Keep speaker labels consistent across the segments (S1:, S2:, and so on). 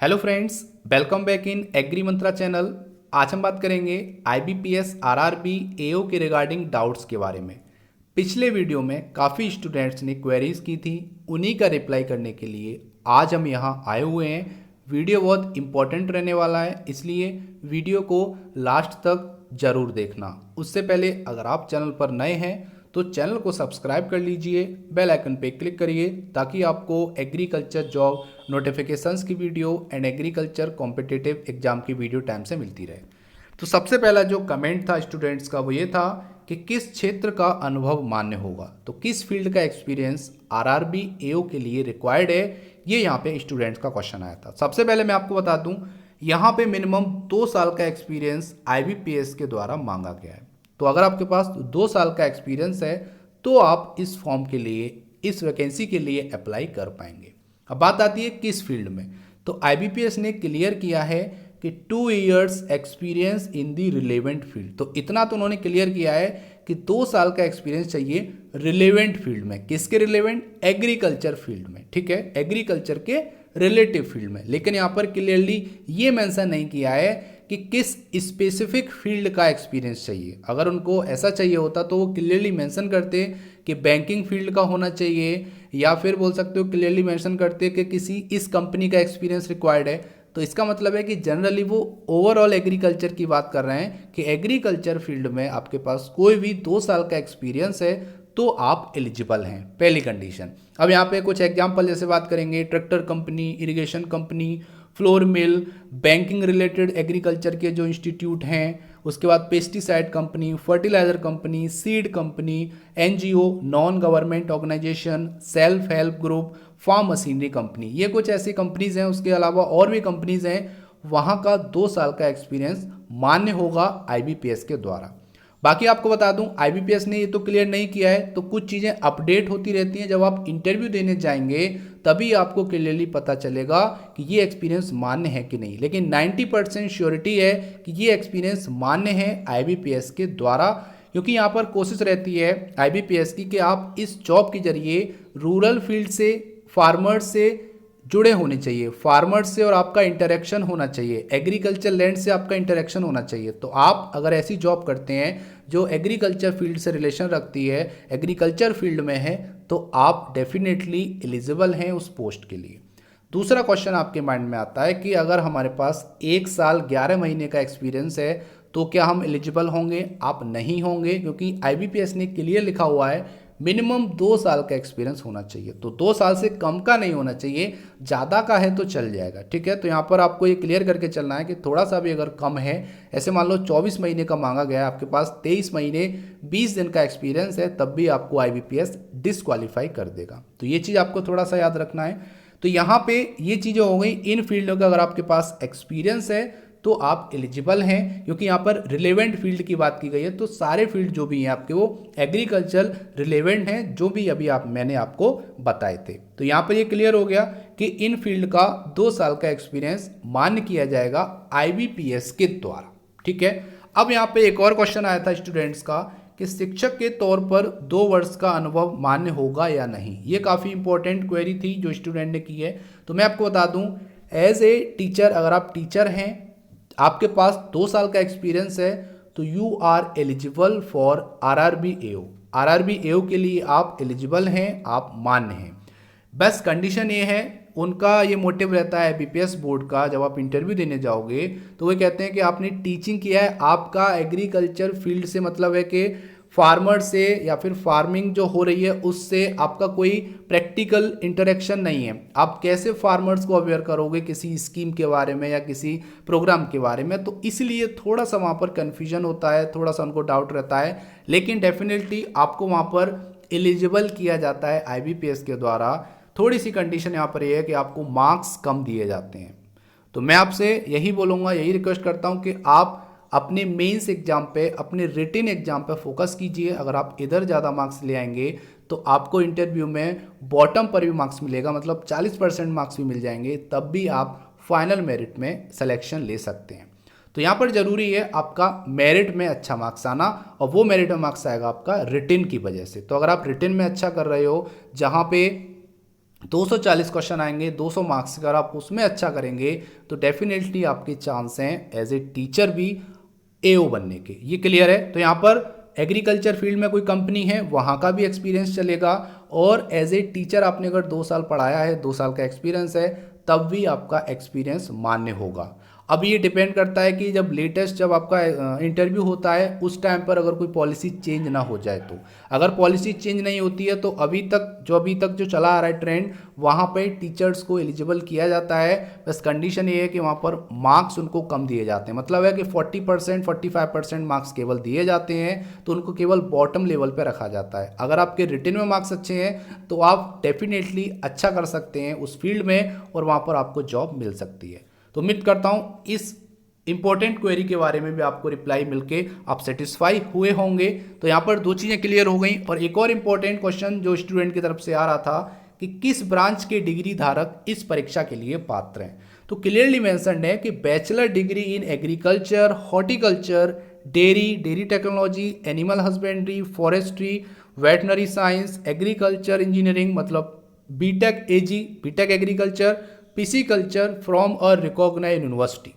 S1: Hello friends, welcome back in agree Mantra channel. आज हम बात करेंगे आईबीपीएस आरआरबी एओ के रिगार्डिंग डाउट्स के बारे में। पिछले वीडियो में काफ़ी स्टूडेंट्स ने क्वेरीज की थी, उन्हीं का रिप्लाई करने के लिए आज हम यहाँ आए हुए हैं। वीडियो बहुत इंपॉर्टेंट रहने वाला है, इसलिए वीडियो को लास्ट तक ज़रूर देखना। उससे पहले अगर आप चैनल पर नए हैं तो चैनल को सब्सक्राइब कर लीजिए, बेल आइकन पे क्लिक करिए ताकि आपको एग्रीकल्चर जॉब नोटिफिकेशंस की video and agriculture competitive exam की वीडियो टाइम से मिलती रहे। तो सबसे पहला जो कमेंट था स्टूडेंट्स का वो ये था कि किस क्षेत्र का अनुभव मान्य होगा, तो किस फील्ड का एक्सपीरियंस आरआरबी एओ के लिए रिक्वायर्ड है, ये यहाँ पे स्टूडेंट्स का क्वेश्चन आया था। सबसे पहले मैं आपको बता दूं, यहाँ पे मिनिमम 2 साल का एक्सपीरियंस आईबीपीएस के द्वारा मांगा गया है। तो अगर आपके पास 2 साल का एक्सपीरियंस है तो आप इस फॉर्म के लिए, इस वैकेंसी के लिए अप्लाई कर पाएंगे। अब बात आती है किस फील्ड में, तो आईबीपीएस ने क्लियर किया है कि 2 years experience in the relevant field. तो इतना तो उन्होंने क्लियर किया है कि 2 साल का एक्सपीरियंस चाहिए रिलेवेंट फील्ड में। किसके रिलेवेंट? एग्रीकल्चर फील्ड में, ठीक है, एग्रीकल्चर के रिलेटिव फील्ड में। लेकिन यहाँ पर क्लियरली ये मेंशन नहीं किया है कि किस स्पेसिफिक फील्ड का एक्सपीरियंस चाहिए। अगर उनको ऐसा चाहिए होता तो वो क्लियरली मेंशन करते कि बैंकिंग फील्ड का होना चाहिए, या फिर बोल सकते हो क्लियरली मेंशन करते कि किसी इस कंपनी का एक्सपीरियंस रिक्वायर्ड है। तो इसका मतलब है कि जनरली वो ओवरऑल एग्रीकल्चर की बात कर रहे हैं कि एग्रीकल्चर फील्ड में आपके पास कोई भी 2 साल का एक्सपीरियंस है तो आप एलिजिबल हैं, पहली कंडीशन। अब यहाँ पे कुछ एग्जांपल जैसे बात करेंगे, tractor company, irrigation company, flour mill, banking related agriculture के जो इंस्टीट्यूट हैं, उसके बाद pesticide company, fertilizer company, seed company, NGO, non government organisation, self help group, farm machinery company, ये कुछ ऐसी कंपनीज हैं। उसके अलावा और भी कंपनीज हैं, वहाँ का 2 साल का एक्सपीरियंस मान्य होगा आईबीपीएस के द्वारा। बाकी आपको बता दूं, आईबीपीएस ने ये तो क्लियर नहीं किया है, तो कुछ चीज़ें अपडेट होती रहती हैं। जब आप इंटरव्यू देने जाएंगे तभी आपको क्लियरली पता चलेगा कि ये एक्सपीरियंस मान्य है कि नहीं। लेकिन 90% श्योरिटी है कि ये एक्सपीरियंस मान्य है आईबीपीएस के द्वारा, क्योंकि यहाँ पर कोशिश रहती है आईबीपीएस की कि आप इस जॉब के जरिए रूरल फील्ड से, फार्मर्स से जुड़े होने चाहिए, फार्मर्स से और आपका इंटरेक्शन होना चाहिए, एग्रीकल्चर लैंड से आपका इंटरेक्शन होना चाहिए। तो आप अगर ऐसी जॉब करते हैं जो एग्रीकल्चर फील्ड से रिलेशन रखती है, एग्रीकल्चर फील्ड में है, तो आप डेफिनेटली एलिजिबल हैं उस पोस्ट के लिए। दूसरा क्वेश्चन आपके माइंड में आता है कि अगर हमारे पास 1 साल 11 महीने का एक्सपीरियंस है तो क्या हम एलिजिबल होंगे? आप नहीं होंगे, क्योंकि आईबीपीएस ने क्लियर लिखा हुआ है मिनिमम 2 साल का एक्सपीरियंस होना चाहिए। तो 2 साल से कम का नहीं होना चाहिए, ज़्यादा का है तो चल जाएगा, ठीक है। तो यहाँ पर आपको ये क्लियर करके चलना है कि थोड़ा सा भी अगर कम है, ऐसे मान लो 24 महीने का मांगा गया है, आपके पास 23 महीने 20 दिन का एक्सपीरियंस है, तब भी आपको आईबीपीएस डिसक्वालीफाई कर देगा। तो ये चीज़ आपको थोड़ा सा याद रखना है। तो यहाँ पे ये चीज़ें हो गई इन फील्डों का, अगर आपके पास एक्सपीरियंस है तो आप एलिजिबल हैं, क्योंकि यहाँ पर रिलेवेंट फील्ड की बात की गई है। तो सारे फील्ड जो भी हैं आपके वो एग्रीकल्चर रिलेवेंट हैं, जो भी अभी मैंने आपको बताए थे। तो यहाँ पर ये क्लियर हो गया कि इन फील्ड का 2 साल का एक्सपीरियंस मान्य किया जाएगा आईबीपीएस के द्वारा, ठीक है। अब यहाँ पे एक और क्वेश्चन आया था स्टूडेंट्स का कि शिक्षक के तौर पर 2 वर्ष का अनुभव मान्य होगा या नहीं। ये काफ़ी इंपॉर्टेंट क्वेरी थी जो स्टूडेंट ने की है। तो मैं आपको बता दूं, एज ए टीचर, अगर आप टीचर हैं, आपके पास 2 साल का एक्सपीरियंस है, तो you are eligible for RRB AO. RRB AO के लिए आप एलिजिबल हैं, आप मान्य हैं। बस कंडीशन ये है, उनका ये मोटिव रहता है बीपीएस बोर्ड का, जब आप इंटरव्यू देने जाओगे तो वो कहते हैं कि आपने टीचिंग किया है, आपका एग्रीकल्चर फील्ड से मतलब है कि फार्मर से या फिर फार्मिंग जो हो रही है उससे आपका कोई प्रैक्टिकल इंटरेक्शन नहीं है। आप कैसे फार्मर्स को अवेयर करोगे किसी स्कीम के बारे में या किसी प्रोग्राम के बारे में? तो इसलिए थोड़ा सा वहाँ पर कन्फ्यूजन होता है, थोड़ा सा उनको डाउट रहता है। लेकिन डेफिनेटली आपको वहाँ पर एलिजिबल किया जाता है आईबीपीएस के द्वारा। थोड़ी सी कंडीशन यहाँ पर यह है कि आपको मार्क्स कम दिए जाते हैं। तो मैं आपसे यही बोलूँगा, यही रिक्वेस्ट करता हूँ कि आप अपने मेंस एग्जाम पे, अपने रिटन एग्जाम पे फोकस कीजिए। अगर आप इधर ज़्यादा मार्क्स ले आएंगे तो आपको इंटरव्यू में बॉटम पर भी मार्क्स मिलेगा, मतलब 40% मार्क्स भी मिल जाएंगे, तब भी आप फाइनल मेरिट में सिलेक्शन ले सकते हैं। तो यहाँ पर जरूरी है आपका मेरिट में अच्छा मार्क्स आना, और वो मेरिट में मार्क्स आएगा आपका रिटन की वजह से। तो अगर आप रिटन में अच्छा कर रहे हो, जहाँ पे 240 क्वेश्चन आएंगे, 200 मार्क्स। अगर आप उसमें अच्छा करेंगे तो डेफिनेटली आपके चांस हैं एज ए टीचर भी एओ बनने के। ये क्लियर है। तो यहाँ पर एग्रीकल्चर फील्ड में कोई कंपनी है वहाँ का भी एक्सपीरियंस चलेगा, और एज ए टीचर आपने अगर 2 साल पढ़ाया है, 2 साल का एक्सपीरियंस है, तब भी आपका एक्सपीरियंस मान्य होगा। अब ये डिपेंड करता है कि जब आपका इंटरव्यू होता है उस टाइम पर अगर कोई पॉलिसी चेंज ना हो जाए तो। अगर पॉलिसी चेंज नहीं होती है तो अभी तक जो चला आ रहा है ट्रेंड, वहाँ पे टीचर्स को एलिजिबल किया जाता है। बस कंडीशन ये है कि वहाँ पर मार्क्स उनको कम दिए जाते हैं। मतलब है कि 40% 45% मार्क्स केवल दिए जाते हैं, तो उनको केवल बॉटम लेवल पर रखा जाता है। अगर आपके रिटन में मार्क्स अच्छे हैं तो आप डेफिनेटली अच्छा कर सकते हैं उस फील्ड में, और वहाँ पर आपको जॉब मिल सकती है। तो उम्मीद करता हूँ इस इंपॉर्टेंट क्वेरी के बारे में भी आपको रिप्लाई मिलके आप सेटिस्फाई हुए होंगे। तो यहाँ पर 2 चीज़ें क्लियर हो गई। और एक और इंपॉर्टेंट क्वेश्चन जो स्टूडेंट की तरफ से आ रहा था कि किस ब्रांच के डिग्री धारक इस परीक्षा के लिए पात्र हैं, तो क्लियरली मेंशन्ड है कि bachelor degree in agriculture, horticulture, dairy technology, animal husbandry, forestry, veterinary science, agriculture engineering मतलब BTech agriculture, pisciculture from a recognised university.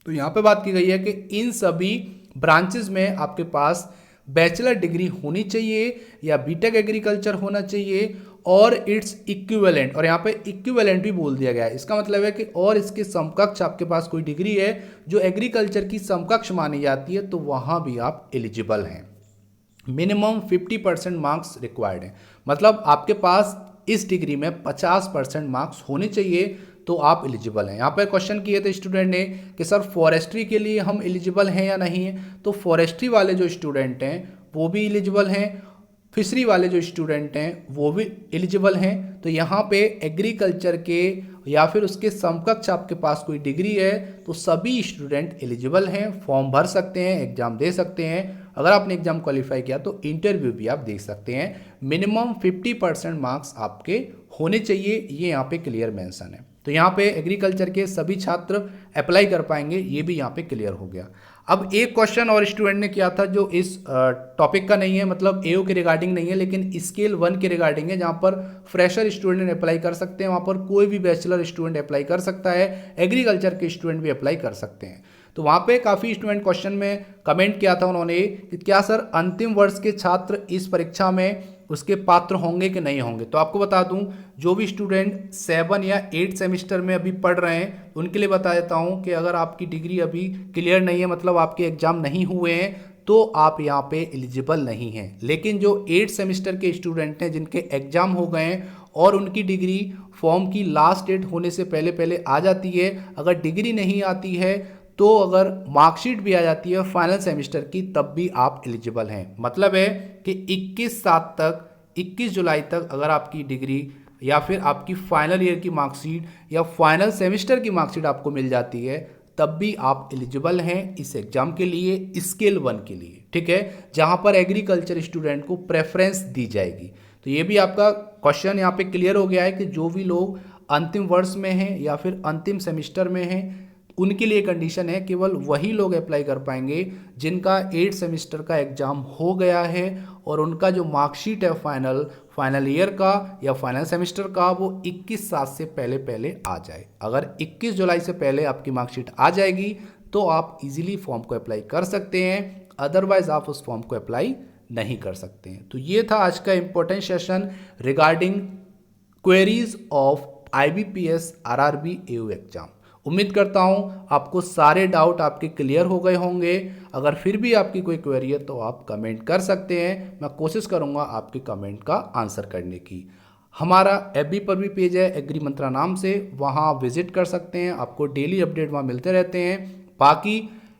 S1: तो यहाँ पे बात की गई है कि इन सभी ब्रांचेस में आपके पास बैचलर डिग्री होनी चाहिए या बीटेक एग्रीकल्चर होना चाहिए और इट्स इक्विवेलेंट, और यहाँ पे इक्विवेलेंट भी बोल दिया गया है। इसका मतलब है कि और इसके समकक्ष आपके पास कोई डिग्री है जो एग्रीकल्चर की समकक्ष मानी जाती है, तो वहाँ भी आप एलिजिबल हैं। मिनिमम 50% मार्क्स रिक्वायर्ड है, मतलब आपके पास इस डिग्री में 50% मार्क्स होने चाहिए तो आप एलिजिबल हैं। यहाँ पे क्वेश्चन किए थे स्टूडेंट ने कि सर फॉरेस्ट्री के लिए हम एलिजिबल हैं या नहीं है, तो फॉरेस्ट्री वाले जो स्टूडेंट हैं वो भी एलिजिबल हैं, फिशरी वाले जो स्टूडेंट हैं वो भी एलिजिबल हैं। तो यहाँ पे एग्रीकल्चर के या फिर उसके समकक्ष आपके पास कोई डिग्री है तो सभी स्टूडेंट एलिजिबल हैं, फॉर्म भर सकते हैं, एग्जाम दे सकते हैं। अगर आपने एग्जाम क्वालिफाई किया तो इंटरव्यू भी आप दे सकते हैं। मिनिमम 50% मार्क्स आपके होने चाहिए, ये यहाँ पे क्लियर मेंशन है। तो यहाँ पे एग्रीकल्चर के सभी छात्र अप्लाई कर पाएंगे, ये भी यहाँ पे क्लियर हो गया। अब एक क्वेश्चन और स्टूडेंट ने किया था जो इस टॉपिक का नहीं है, मतलब एओ के रिगार्डिंग नहीं है, लेकिन स्केल 1 के रिगार्डिंग है, जहाँ पर फ्रेशर स्टूडेंट अप्लाई कर सकते हैं, वहाँ पर कोई भी बैचलर स्टूडेंट अप्लाई कर सकता है, एग्रीकल्चर के स्टूडेंट भी अप्लाई कर सकते हैं। तो वहाँ पे काफ़ी स्टूडेंट क्वेश्चन में कमेंट किया था उन्होंने कि क्या सर अंतिम वर्ष के छात्र इस परीक्षा में उसके पात्र होंगे कि नहीं होंगे। तो आपको बता दूं, जो भी स्टूडेंट 7 या 8 सेमेस्टर में अभी पढ़ रहे हैं उनके लिए बता देता हूं कि अगर आपकी डिग्री अभी क्लियर नहीं है, मतलब आपके एग्जाम नहीं हुए हैं, तो आप यहाँ पे एलिजिबल नहीं हैं। लेकिन जो 8 सेमेस्टर के स्टूडेंट हैं जिनके एग्जाम हो गए हैं और उनकी डिग्री फॉर्म की लास्ट डेट होने से पहले पहले आ जाती है, अगर डिग्री नहीं आती है तो अगर मार्कशीट भी आ जाती है फाइनल सेमेस्टर की, तब भी आप एलिजिबल हैं। मतलब है कि 21 जुलाई तक अगर आपकी डिग्री या फिर आपकी फाइनल ईयर की मार्कशीट या फाइनल सेमेस्टर की मार्कशीट आपको मिल जाती है, तब भी आप एलिजिबल हैं इस एग्जाम के लिए, स्केल 1 के लिए, ठीक है, जहां पर एग्रीकल्चर स्टूडेंट को प्रेफरेंस दी जाएगी। तो ये भी आपका क्वेश्चन यहाँ पे क्लियर हो गया है कि जो भी लोग अंतिम वर्ष में हैं या फिर अंतिम सेमेस्टर में हैं, उनके लिए कंडीशन है केवल वही लोग अप्लाई कर पाएंगे जिनका 8 सेमेस्टर का एग्जाम हो गया है और उनका जो मार्कशीट है फाइनल ईयर का या फाइनल सेमेस्टर का वो 21/7 से पहले पहले आ जाए। अगर 21 जुलाई से पहले आपकी मार्कशीट आ जाएगी तो आप इजीली फॉर्म को अप्लाई कर सकते हैं, अदरवाइज आप उस फॉर्म को अप्लाई नहीं कर सकते हैं। तो ये था आज का important session regarding queries of IBPS RRB AO exam. उम्मीद करता हूँ आपको सारे डाउट आपके क्लियर हो गए होंगे। अगर फिर भी आपकी कोई क्वेरी है तो आप कमेंट कर सकते हैं, मैं कोशिश करूँगा आपके कमेंट का आंसर करने की। हमारा FB पर भी पेज है एग्री मंत्रा नाम से, वहाँ आप विजिट कर सकते हैं, आपको डेली अपडेट वहाँ मिलते रहते हैं। बाकी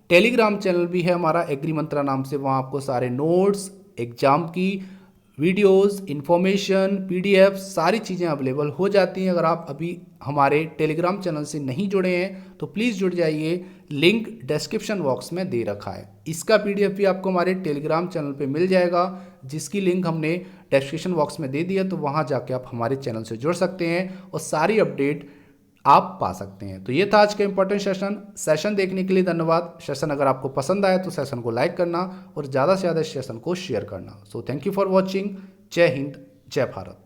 S1: टेलीग्राम चैनल भी है हमारा एग्री मंत्रा नाम से, वहाँ आपको सारे नोट्स, एग्जाम की वीडियोस, इन्फॉर्मेशन, PDF सारी चीज़ें अवेलेबल हो जाती हैं। अगर आप अभी हमारे टेलीग्राम चैनल से नहीं जुड़े हैं तो प्लीज़ जुड़ जाइए, लिंक डिस्क्रिप्शन बॉक्स में दे रखा है। इसका PDF भी आपको हमारे टेलीग्राम चैनल पे मिल जाएगा, जिसकी लिंक हमने डिस्क्रिप्शन बॉक्स में दे दिया, तो वहाँ जाके आप हमारे चैनल से जुड़ सकते हैं और सारी अपडेट आप पा सकते हैं। तो ये था आज का इंपॉर्टेंट सेशन देखने के लिए धन्यवाद। सेशन अगर आपको पसंद आया तो सेशन को लाइक करना और ज़्यादा से ज़्यादा सेशन को शेयर करना। So thank you for watching. जय हिंद, जय भारत।